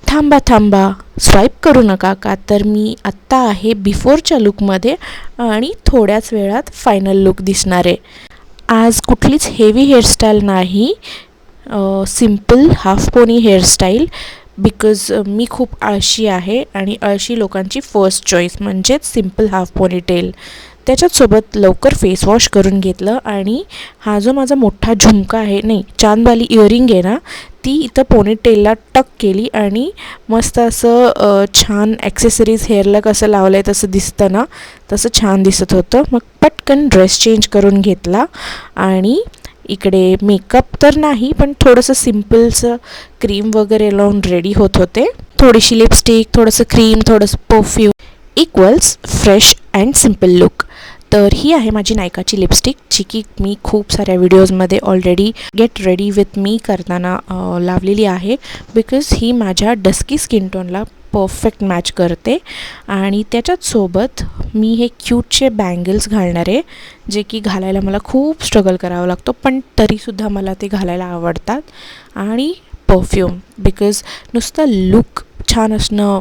थांबा थांबा, स्वाईप करू नका, का तर मी आत्ता आहे बिफोरच्या लुकमध्ये आणि थोड्याच वेळात फायनल लुक दिसणार आहे. आज कुठलीच हेवी हेअरस्टाईल नाही, simple half pony hairstyle. Because मी खूप आळशी आहे आणि आळशी लोकांची फर्स्ट चॉईस म्हणजेच सिम्पल हाफ पोनीटेल. त्याच्याचसोबत लवकर फेस वॉश करून घेतलं आणि हा जो माझा मोठा झुमका आहे, नाही चांदवाली इयरिंग आहे ना, ती इथं पोनीटेलला टक केली आणि मस्त असं छान ॲक्सेसरीज हेअरला कसं लावलं आहे तसं दिसतं ना, तसं छान दिसत होतं. मग पटकन ड्रेस चेंज करून घेतला आणि इकडे मेकअप तर नाही पण थोडंसं सिम्पलचं क्रीम वगैरे लावून रेडी होत होते. थोडीशी लिपस्टिक, थोडंसं क्रीम, थोडंसं perfume equals fresh and simple look. तर ही आहे माझी नायकाची लिपस्टिक, जी की मी खूप साऱ्या व्हिडिओजमध्ये already get ready with me करताना लावलेली आहे. बिकॉज ही माझ्या डस्की स्किन टोनला परफेक्ट मॅच करते. आणि त्याच्याचसोबत मी हे क्यूटचे बँगल्स घालणार आहे, जे की घालायला मला खूप स्ट्रगल करावा लागतो, पण तरीसुद्धा मला ते घालायला आवडतात. आणि परफ्यूम, बिकॉज नुसतं लुक छान असणं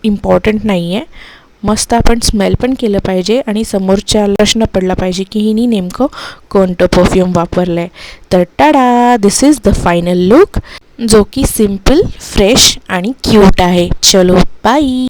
इम्पॉर्टंट नाही आहे, मस्त आपण स्मेल पण केलं पाहिजे आणि समोरच्याला प्रश्न पडला पाहिजे की हिनी नेमकं कोणतं परफ्यूम वापरलं आहे. तर टाडा, दिस इज द फायनल लुक, जो की सिम्पल, फ्रेश आणि क्यूट आहे. चलो बाय.